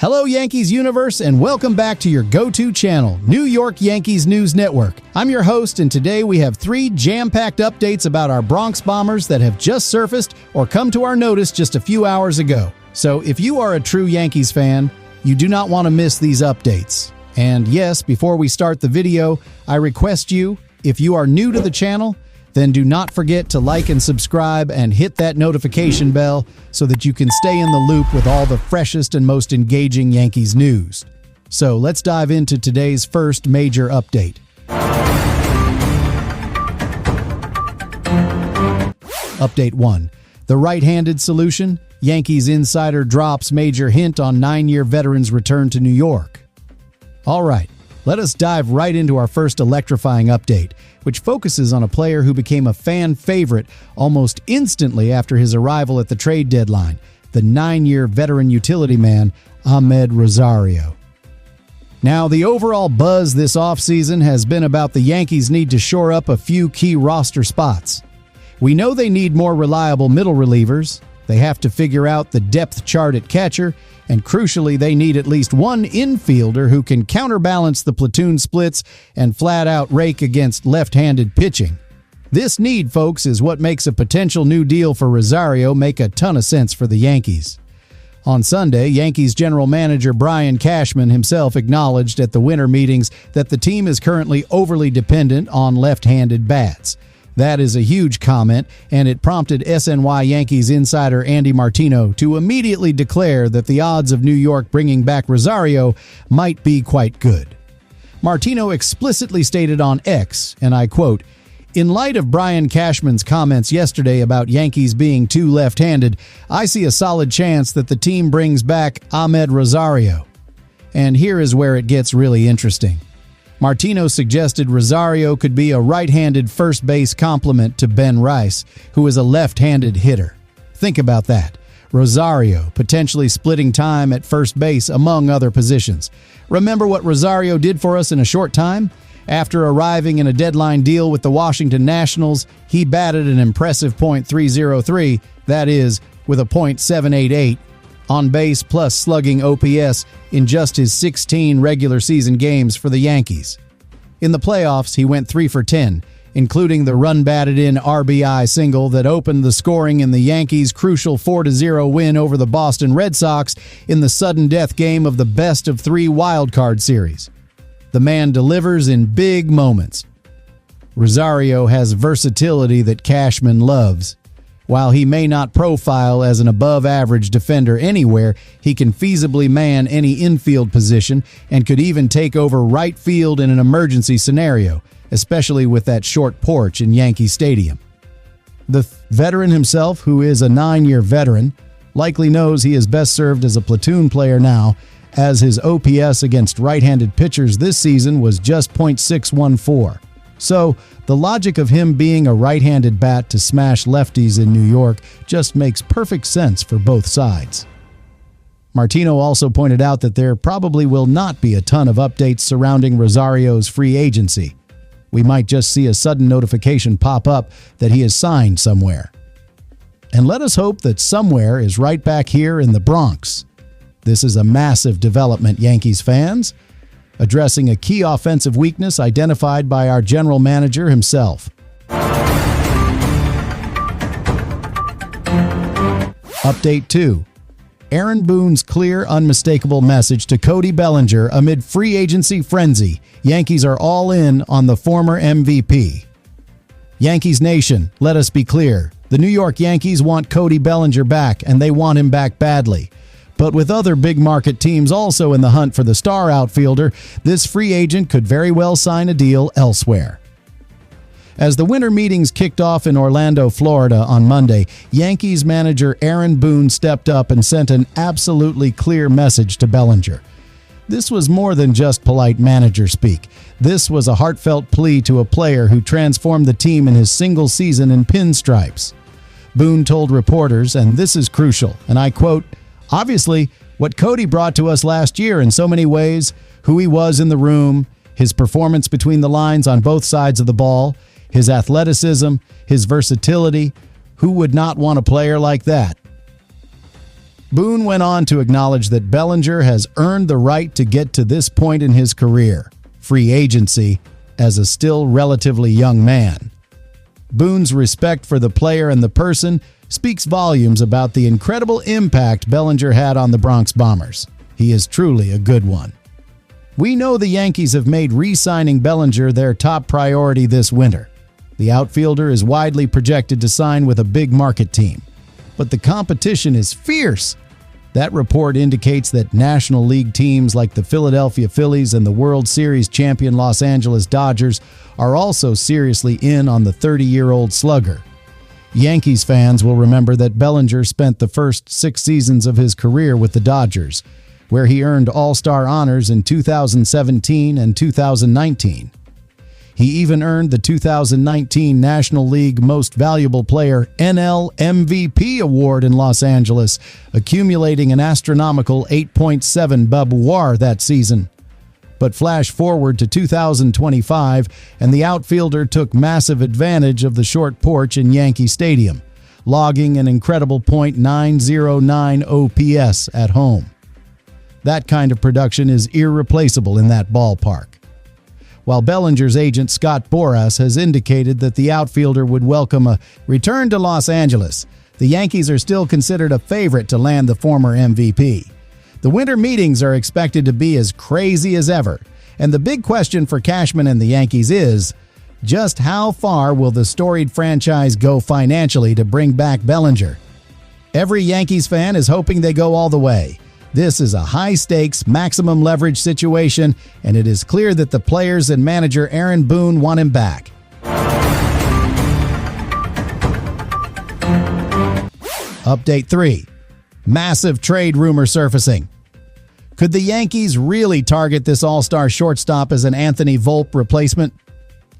Hello, Yankees Universe, and welcome back to your go-to channel, New York Yankees News Network. I'm your host, and today we have 3 jam-packed updates about our Bronx Bombers that have just surfaced or come to our notice just a few hours ago. So if you are a true Yankees fan, you do not want to miss these updates. And yes, before we start the video, I request you, if you are new to the channel, then do not forget to like and subscribe and hit that notification bell so that you can stay in the loop with all the freshest and most engaging Yankees news. So let's dive into today's first major update. Update 1. The right-handed solution? Yankees insider drops major hint on 9-year veteran's return to New York. All right, let us dive right into our first electrifying update, which focuses on a player who became a fan favorite almost instantly after his arrival at the trade deadline, the 9-year veteran utility man, Ahmed Rosario. Now, the overall buzz this offseason has been about the Yankees need to shore up a few key roster spots. We know they need more reliable middle relievers, they have to figure out the depth chart at catcher, and crucially, they need at least one infielder who can counterbalance the platoon splits and flat-out rake against left-handed pitching. This need, folks, is what makes a potential new deal for Rosario make a ton of sense for the Yankees. On Sunday, Yankees general manager Brian Cashman himself acknowledged at the winter meetings that the team is currently overly dependent on left-handed bats. That is a huge comment, and it prompted SNY Yankees insider Andy Martino to immediately declare that the odds of New York bringing back Rosario might be quite good. Martino explicitly stated on X, and I quote, "In light of Brian Cashman's comments yesterday about Yankees being too left-handed, I see a solid chance that the team brings back Ahmed Rosario." And here is where it gets really interesting. Martino suggested Rosario could be a right-handed first base complement to Ben Rice, who is a left-handed hitter. Think about that. Rosario potentially splitting time at first base among other positions. Remember what Rosario did for us in a short time? After arriving in a deadline deal with the Washington Nationals, he batted an impressive .303, that is, with a .788, on base plus slugging OPS in just his 16 regular season games for the Yankees. In the playoffs, he went 3 for 10, including the run-batted-in RBI single that opened the scoring in the Yankees' crucial 4-0 win over the Boston Red Sox in the sudden death game of the best-of-3 wildcard series. The man delivers in big moments. Rosario has versatility that Cashman loves. While he may not profile as an above-average defender anywhere, he can feasibly man any infield position and could even take over right field in an emergency scenario, especially with that short porch in Yankee Stadium. The veteran himself, who is a 9-year veteran, likely knows he is best served as a platoon player now, as his OPS against right-handed pitchers this season was just .614. So, the logic of him being a right-handed bat to smash lefties in New York just makes perfect sense for both sides. Martino also pointed out that there probably will not be a ton of updates surrounding Rosario's free agency. We might just see a sudden notification pop up that he is signed somewhere. And let us hope that somewhere is right back here in the Bronx. This is a massive development, Yankees fans, addressing a key offensive weakness identified by our general manager himself. Update 2. Aaron Boone's clear, unmistakable message to Cody Bellinger amid free agency frenzy. Yankees are all in on the former MVP. Yankees Nation, let us be clear. The New York Yankees want Cody Bellinger back, and they want him back badly. But with other big-market teams also in the hunt for the star outfielder, this free agent could very well sign a deal elsewhere. As the winter meetings kicked off in Orlando, Florida on Monday, Yankees manager Aaron Boone stepped up and sent an absolutely clear message to Bellinger. This was more than just polite manager speak. This was a heartfelt plea to a player who transformed the team in his single season in pinstripes. Boone told reporters, and this is crucial, and I quote, "Obviously, what Cody brought to us last year in so many ways, who he was in the room, his performance between the lines on both sides of the ball, his athleticism, his versatility, who would not want a player like that?" Boone went on to acknowledge that Bellinger has earned the right to get to this point in his career, free agency, as a still relatively young man. Boone's respect for the player and the person speaks volumes about the incredible impact Bellinger had on the Bronx Bombers. He is truly a good one. We know the Yankees have made re-signing Bellinger their top priority this winter. The outfielder is widely projected to sign with a big market team. But the competition is fierce. That report indicates that National League teams like the Philadelphia Phillies and the World Series champion Los Angeles Dodgers are also seriously in on the 30-year-old slugger. Yankees fans will remember that Bellinger spent the first 6 seasons of his career with the Dodgers, where he earned All-Star honors in 2017 and 2019. He even earned the 2019 National League Most Valuable Player NL MVP award in Los Angeles, accumulating an astronomical 8.7 BWAR that season. But flash forward to 2025, and the outfielder took massive advantage of the short porch in Yankee Stadium, logging an incredible .909 OPS at home. That kind of production is irreplaceable in that ballpark. While Bellinger's agent Scott Boras has indicated that the outfielder would welcome a return to Los Angeles, the Yankees are still considered a favorite to land the former MVP. The winter meetings are expected to be as crazy as ever, and the big question for Cashman and the Yankees is, just how far will the storied franchise go financially to bring back Bellinger? Every Yankees fan is hoping they go all the way. This is a high-stakes, maximum leverage situation, and it is clear that the players and manager Aaron Boone want him back. Update 3. Massive trade rumor surfacing. Could the Yankees really target this all-star shortstop as an Anthony Volpe replacement?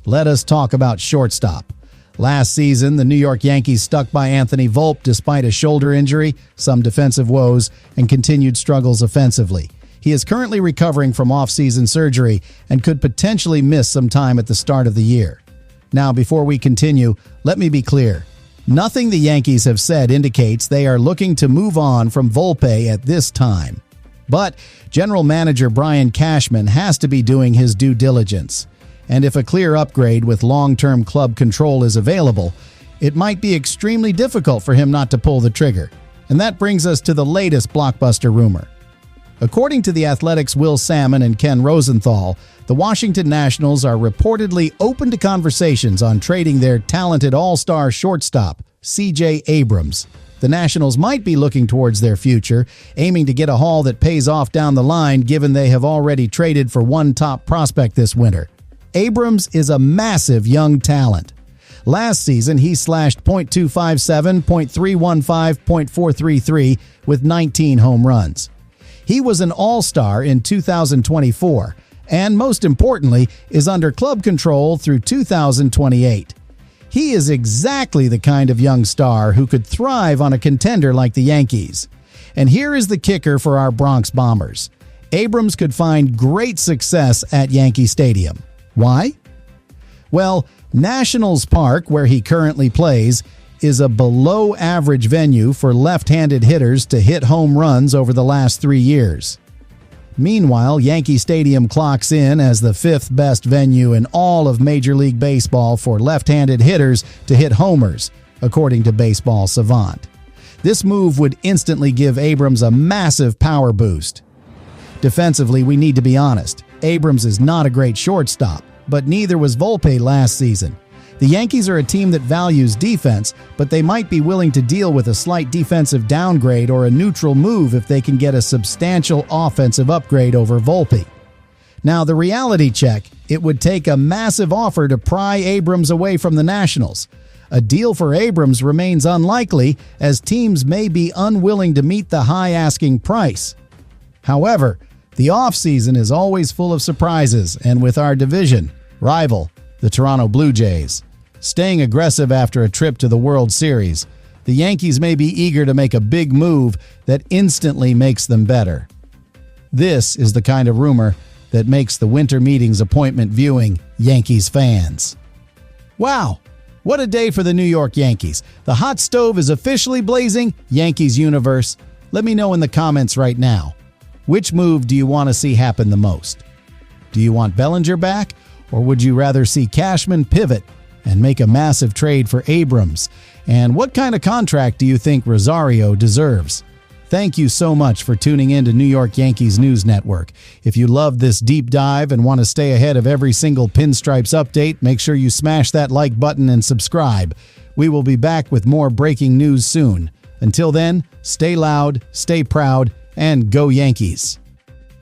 Let us talk about shortstop. Last season, the New York Yankees stuck by Anthony Volpe despite a shoulder injury, some defensive woes, and continued struggles offensively. He is currently recovering from off-season surgery and could potentially miss some time at the start of the year. Now, before we continue, let me be clear. Nothing the Yankees have said indicates they are looking to move on from Volpe at this time. But General Manager Brian Cashman has to be doing his due diligence. And if a clear upgrade with long-term club control is available, it might be extremely difficult for him not to pull the trigger. And that brings us to the latest blockbuster rumor. According to The Athletic's Will Salmon and Ken Rosenthal, the Washington Nationals are reportedly open to conversations on trading their talented all-star shortstop, CJ Abrams. The Nationals might be looking towards their future, aiming to get a haul that pays off down the line given they have already traded for one top prospect this winter. Abrams is a massive young talent. Last season, he slashed .257, .315, .433 with 19 home runs. He was an all-star in 2024, and most importantly, is under club control through 2028. He is exactly the kind of young star who could thrive on a contender like the Yankees. And here is the kicker for our Bronx Bombers. Abrams could find great success at Yankee Stadium. Why? Well, Nationals Park, where he currently plays, is a below-average venue for left-handed hitters to hit home runs over the last 3 years. Meanwhile, Yankee Stadium clocks in as the 5th best venue in all of Major League Baseball for left-handed hitters to hit homers, according to Baseball Savant. This move would instantly give Abrams a massive power boost. Defensively, we need to be honest. Abrams is not a great shortstop, but neither was Volpe last season. The Yankees are a team that values defense, but they might be willing to deal with a slight defensive downgrade or a neutral move if they can get a substantial offensive upgrade over Volpe. Now, the reality check, it would take a massive offer to pry Abrams away from the Nationals. A deal for Abrams remains unlikely, as teams may be unwilling to meet the high asking price. However, the offseason is always full of surprises, and with our division rival, the Toronto Blue Jays, staying aggressive after a trip to the World Series, the Yankees may be eager to make a big move that instantly makes them better. This is the kind of rumor that makes the winter meetings appointment viewing Yankees fans. Wow, what a day for the New York Yankees. The hot stove is officially blazing. Yankees Universe, Let me know in the comments right now. Which move do you want to see happen the most? Do you want Bellinger back, or would you rather see Cashman pivot and make a massive trade for Abrams? And what kind of contract do you think Rosario deserves? Thank you so much for tuning in to New York Yankees News Network. If you love this deep dive and want to stay ahead of every single Pinstripes update, make sure you smash that like button and subscribe. We will be back with more breaking news soon. Until then, stay loud, stay proud, and go Yankees!